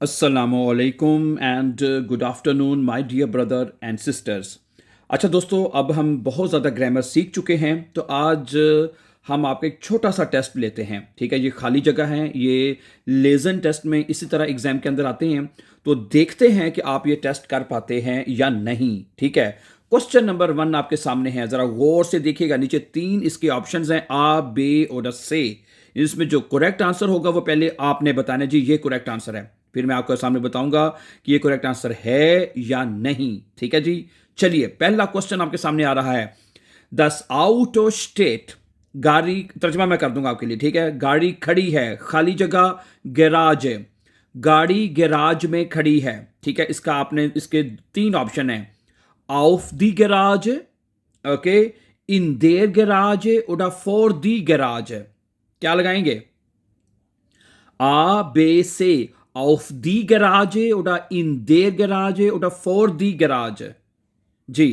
अस्सलामुअलैकुम and good afternoon my dear brother and sisters. अच्छा दोस्तों, अब हम बहुत ज़्यादा ग्रामर सीख चुके हैं, तो आज हम आपका एक छोटा सा टेस्ट लेते हैं। ठीक है, ये खाली जगह है, ये लेज़न टेस्ट में इसी तरह एग्ज़ाम के अंदर आते हैं। तो देखते हैं कि आप ये टेस्ट कर पाते हैं या नहीं। ठीक है, क्वेश्चन नंबर 1 आपके सामने है, ज़रा गौर से देखिएगा। नीचे 3 इसके ऑप्शंस हैं, आ, बे और से। इसमें जो करेक्ट आंसर होगा वो पहले आपने बताना, जी ये करेक्ट आंसर है। फिर मैं आपको सामने बताऊंगा कि ये करेक्ट आंसर है या नहीं। ठीक है जी, चलिए पहला क्वेश्चन आपके सामने आ रहा है। दस आउट ऑफ स्टेट गाड़ी, तर्जमा मैं कर दूंगा आपके लिए। ठीक है, गाड़ी खड़ी है, खाली जगह गैराज है। गाड़ी गैराज में खड़ी है। ठीक है, इसका आपने इसके 3 ऑप्शन है, of the garage, okay, in their garage और फॉर द गैराज। क्या लगाएंगे? A, B, C. Auf die Garage oder in der Garage oder vor die Garage? Ji,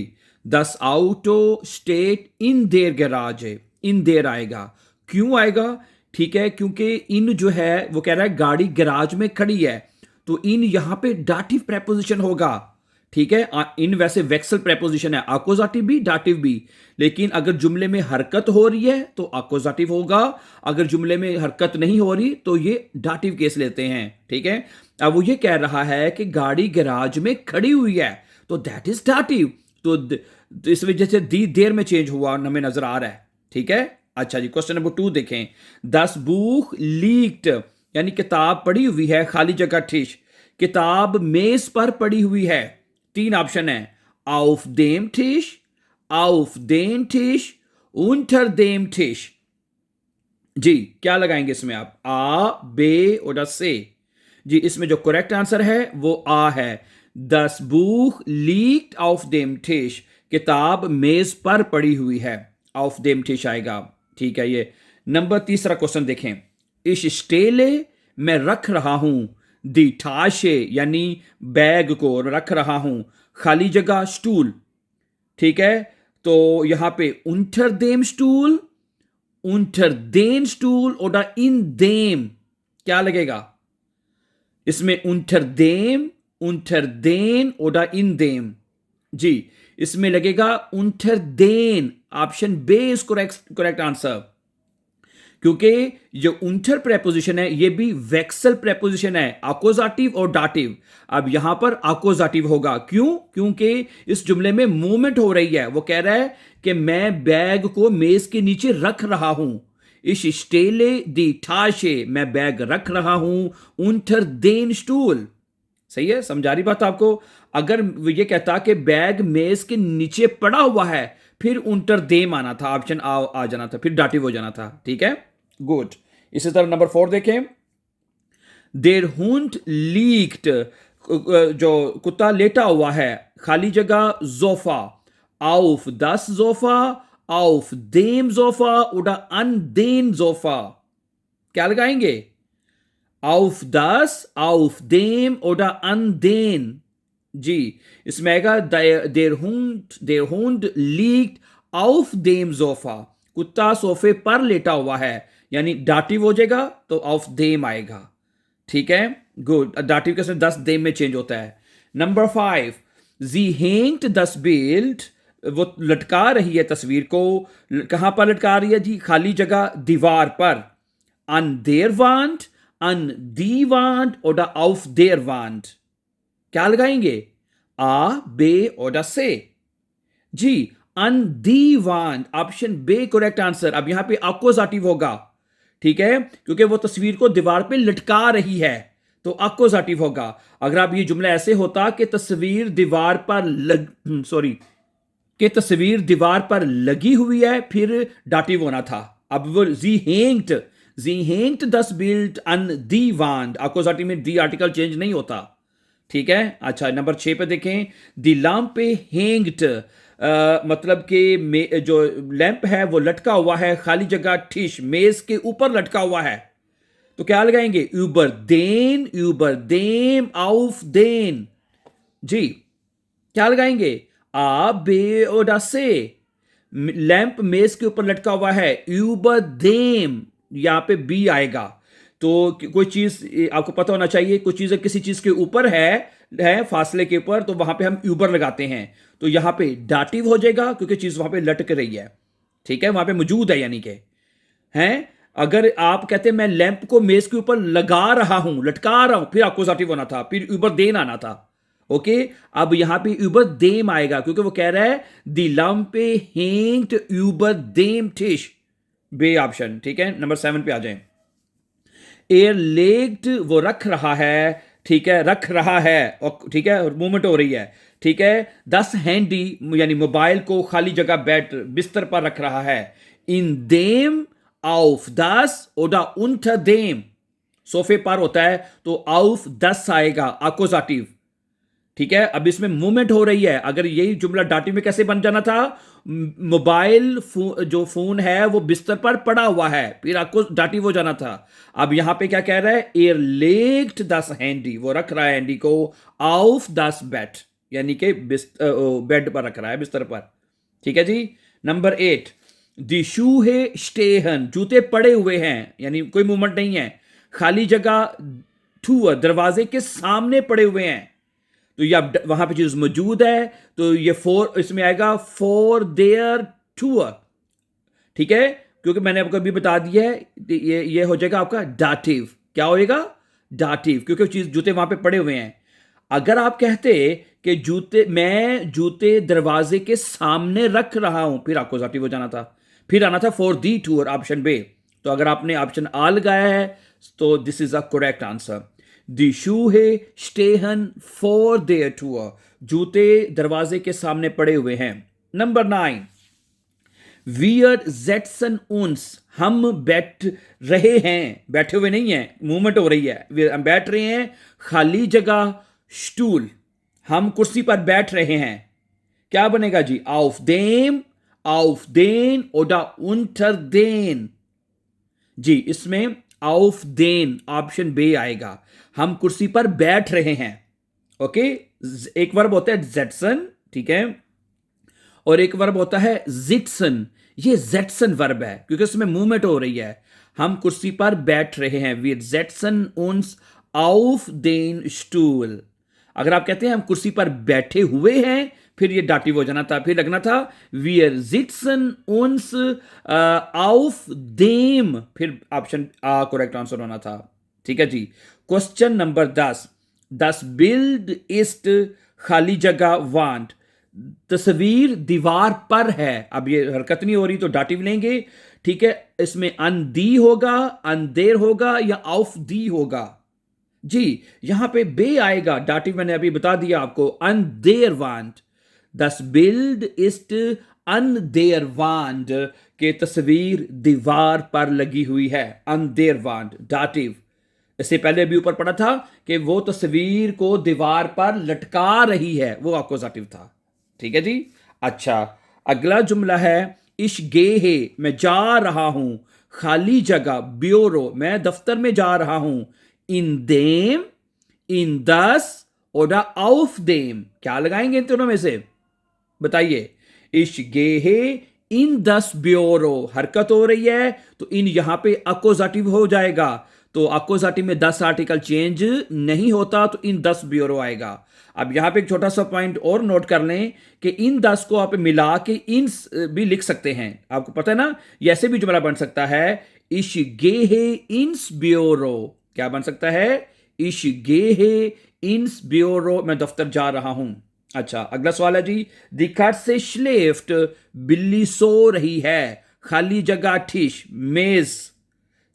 das Auto steht in der Garage. In der आएगा। क्यों आएगा? ठीक है, क्योंकि इन जो है वो कह रहा है गाड़ी गैराज में खड़ी है, तो इन यहां पे डाटिव प्रेपोजिशन होगा। ठीक है, इन वैसे वेक्सल प्रेपोजिशन है, आकोजाटिव भी डाटिव भी। लेकिन अगर जुमले में हरकत हो रही है तो आकोजाटिव होगा, अगर जुमले में हरकत नहीं हो रही तो ये डाटिव केस लेते हैं। ठीक है, अब वो ये कह रहा है कि गाड़ी गैराज में खड़ी हुई है, तो दैट इज डाटिव। तो इस वजह से दी देर में चेंज हुआ हमें नजर आ रहा है। ठीक है, अच्छा जी, क्वेश्चन नंबर 2 देखें। 10 बुक लीक्ड, यानी किताब पड़ी हुई है, खाली जगह ठिश। किताब मेज पर पड़ी हुई है। 3 ऑप्शन है, auf dem Tisch, auf den Tisch, unter dem Tisch। जी, क्या लगाएंगे इसमें आप? आ, बे और से। जी, इसमें जो करेक्ट आंसर है वो आ है। 10 book leaked auf dem Tisch, किताब मेज पर पड़ी हुई है, auf dem Tisch आएगा। ठीक है, ये नंबर तीसरा क्वेश्चन देखें। इस स्टेले मैं रख रहा हूं, दी ठाशे यानी बैग को रख रहा हूं, खाली जगह स्टूल। ठीक है, तो यहां पे unter dem Stuhl, unter den Stuhl oder in dem, क्या लगेगा इसमें? unter den oder in dem। जी, इसमें लगेगा unter den। Option bay is correct answer, क्योंकि जो unter प्रेपोजिशन है ये भी वेक्सल प्रेपोजिशन है, अकोजाटिव और डाटिव। अब यहां पर अकोजाटिव होगा, क्यों? क्योंकि इस जुमले में मूवमेंट हो रही है। वो कह रहा है कि मैं बैग को मेज के नीचे रख रहा हूं। इस स्टेले दी ठाशे, मैं बैग रख रहा हूं, unter den Stuhl। सही है, समझा रही बात आपको? अगर ये कहता कि बैग मेज के नीचे पड़ा हुआ है, फिर unter dem आना था, ऑप्शन आ जाना था, फिर डाटिव हो जाना था। ठीक है, गुड। इसी तरह नंबर 4 देखें। देर हुंड लीक्ड, जो कुत्ता लेटा हुआ है, खाली जगह Jofa, auf das Sofa, auf dem Sofa oder an den Sofa। क्या लगाएंगे? auf das, auf dem oder an den। जी, इसमें आएगा देर हुंड लीक्ड auf dem Sofa, कुत्ता सोफे पर लेटा हुआ है, यानी डाटिव हो जाएगा तो ऑफ देम आएगा। ठीक है, गुड। डाटिव के साथ 10 देम में चेंज होता है। नंबर 5, जी हेंट दस बिल्ड, वो लटका रही है तस्वीर को। कहां पर लटका रही है जी? खाली जगह दीवार पर। अन देर वांट, अन दी वांट और ऑफ देर वांट। क्या लगाएंगे? आ, बे और से। जी, अन दी वांट, ऑप्शन बे करेक्ट आंसर। अब यहां पे अकोजाटिव होगा। ठीक है, क्योंकि वो तस्वीर को दीवार पे लटका रही है, तो अकोजाटिव होगा। अगर आप ये जुमला ऐसे होता कि तस्वीर दीवार पर कि तस्वीर दीवार पर लगी हुई है, फिर डाटिव होना था। अब वो जी हेंट दस बिल्ट अन दी वांड, अकोजाटिव में दी आर्टिकल चेंज नहीं होता। ठीक है, अच्छा नंबर 6 पे देखें। दी लैंप पे हैंग्ड, मतलब कि जो लैंप है वो लटका हुआ है, खाली जगह ठिश, मेज के ऊपर लटका हुआ है, तो क्या लगाएंगे? यूबर देम आउफ देन। जी, क्या लगाएंगे? आ, बे और से। लैंप मेज के ऊपर लटका हुआ है, यूबर देम, यहां पे बी आएगा। तो कोई चीज़ आपको पता होना चाहिए, कोई चीज़ किसी चीज़ के ऊपर है फासले के ऊपर, तो वहां पे हम ऊपर लगाते हैं, तो यहां पे डाटिव हो जाएगा क्योंकि चीज़ वहां पे लटक रही है, ठीक है, वहां पे मौजूद है यानी कि हैं। अगर आप कहते हैं मैं लैंप को मेज के ऊपर लगा रहा हूं, लटका रहा हूं, फिर अक्यूजेटिव होना था, फिर ऊपर देन आना था। ओके, अब यहां पे ऊपर देम आएगा क्योंकि वो कह रहा है दी लैंप हैंग्ड ऊपर देम टिश, बे ऑप्शन, ठीक है। नंबर 7 पे आ जाएं। एयर लेग्ड वो रख रहा है, ठीक है, रख रहा है, और ठीक है, मूवमेंट हो रही है, ठीक है। 10 हैंडी यानी मोबाइल को खाली जगह बेड बिस्तर पर रख रहा है। In them auf das oder unter dem, सोफे पर होता है तो auf das आएगा अकोजाटिव, ठीक है। अब इसमें मूवमेंट हो रही है, अगर यही जुमला डाटिव में कैसे बन जाना था, मोबाइल जो फोन है वो बिस्तर पर पड़ा हुआ है, फिर आपको डाटिव हो जाना था। अब यहां पे क्या कह रहा है, एयर लेग्ड दस हैंडी, वो रख रहा है हैंडी को ऑफ दस बेड, यानी कि बेड पर रख रहा है, बिस्तर पर, ठीक है जी। नंबर 8, दी शू है स्टेहन, जूते पड़े हुए हैं यानी कोई मूवमेंट नहीं है, खाली जगह टू दरवाजे के सामने पड़े हुए हैं, तो ये अब वहां पे चीज मौजूद है, तो ये फॉर इसमें आएगा फॉर देयर टूर, ठीक है, क्योंकि मैंने आपको अभी बता दिया है, ये हो जाएगा आपका डाटिव। क्या होएगा, डाटिव, क्योंकि चीज जूते वहां पे पड़े हुए हैं। अगर आप कहते कि मैं जूते दरवाजे के सामने रख रहा हूं, फिर आपको डाटिव हो जाना था, फिर आना था फॉर दी टूर, ऑप्शन बे। तो अगर आपने ऑप्शन आ लगाया है तो this is a correct answer. दी शू है स्टेहन फॉर देयर टूर, जूते दरवाजे के सामने पड़े हुए हैं। नंबर 9, वियर जेटसन उन्स, हम बैठ रहे हैं, बैठे हुए नहीं है, मूवमेंट हो रही है, हम बैठ रहे हैं, खाली जगह स्टूल, हम कुर्सी पर बैठ रहे हैं, क्या बनेगा जी, auf dem, auf den oder unter den। जी इसमें auf den ऑप्शन बे आएगा, हम कुर्सी पर बैठ रहे हैं। ओके, एक वर्ब होता है जेटसन, ठीक है, और एक वर्ब होता है जिटसन, ये जेटसन वर्ब है क्योंकि उसमें मूवमेंट हो रही है, हम कुर्सी पर बैठ रहे हैं, wir setzen uns auf den Stuhl। अगर आप कहते हैं हम कुर्सी पर बैठे हुए हैं, फिर ये डाटिव हो जाना था, फिर लगना था wir sitzen uns auf dem, फिर ऑप्शन करेक्ट आंसर होना था, ठीक है जी। Question number 10, das Bild ist खाली जगह want, तस्वीर दीवार पर है, अब ये हरकत नहीं हो रही तो डाटिव लेंगे, ठीक है। इसमें अन दी होगा, अन देर होगा या ऑफ दी होगा जी, यहां पे बे आएगा, डाटिव मैंने अभी बता दिया आपको, अन देर वांट, दस बिल्ड इस्ट अन देर वांट, के तस्वीर दीवार पर लगी हुई है, अन देर वांट डाटिव। इससे पहले भी ऊपर पढ़ा था कि वो तस्वीर को दीवार पर लटका रही है, वो अक्यूजेटिव था, ठीक है जी। अच्छा, अगला जुमला है इश गे है, मैं जा रहा हूं, खाली जगह ब्यूरो, मैं दफ्तर में जा रहा हूं, इन देम, इन दस और ऑफ देम, क्या लगाएंगे इन दोनों में से, बताइए। इश गे है इन दस ब्यूरो, हरकत हो रही है तो इन यहां पे अक्यूजेटिव हो जाएगा, तो अक्यूजेटिव में 10 आर्टिकल चेंज नहीं होता, तो इन 10 ब्यूरो आएगा। अब यहां पे एक छोटा सा पॉइंट और नोट कर लें कि इन 10 को आप मिला के इन भी लिख सकते हैं, आपको पता है ना, ये ऐसे भी जुमला बन सकता है, इश गे है इंस ब्यूरो, क्या बन सकता है, इश गे है इंस ब्यूरो, मैं दफ्तर जा रहा हूं। अच्छा, अगला सवाल है जी, दी कैट से schläft, बिल्ली सो रही है, खाली जगह टिश मेज,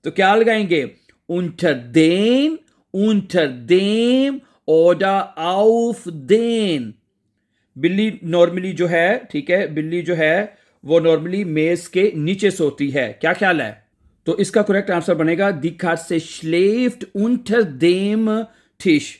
तो क्या लगाएंगे, unter den, unter dem oder auf den। बिल्ली नॉर्मली जो है, ठीक है, बिल्ली जो है वो नॉर्मली मेज के नीचे सोती है, क्या ख्याल है, तो इसका करेक्ट आंसर बनेगा दी कैट से schläft unter dem Tisch,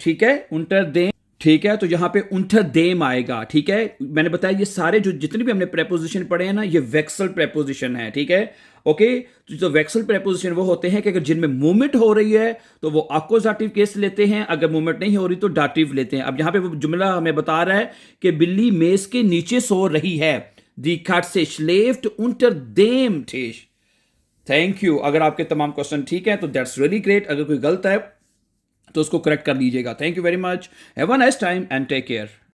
ठीक है, unter dem, ठीक है, तो यहां पे unter dem आएगा, ठीक है। मैंने बताया ये सारे जो जितने भी हमने प्रेपोजिशन पढ़े हैं ना, ये वेक्सल प्रेपोजिशन है, ठीक है। ओके, तो जो वेक्सल प्रेपोजिशन वो होते हैं कि अगर जिनमें मूवमेंट हो रही है तो वो अक्यूजेटिव केस लेते हैं, अगर मूवमेंट नहीं हो रही तो डाटिव लेते हैं। अब यहां पे वो जुमला हमें बता रहा है कि बिल्ली मेज के नीचे सो रही है, दी कैट से schläft unter dem Tisch, thank you. अगर आपके तमाम क्वेश्चन ठीक हैं तो दैट्स रियली ग्रेट। अगर कोई गलत है तो उसको करेक्ट कर लीजिएगा। Thank you very much. Have a nice time and take care.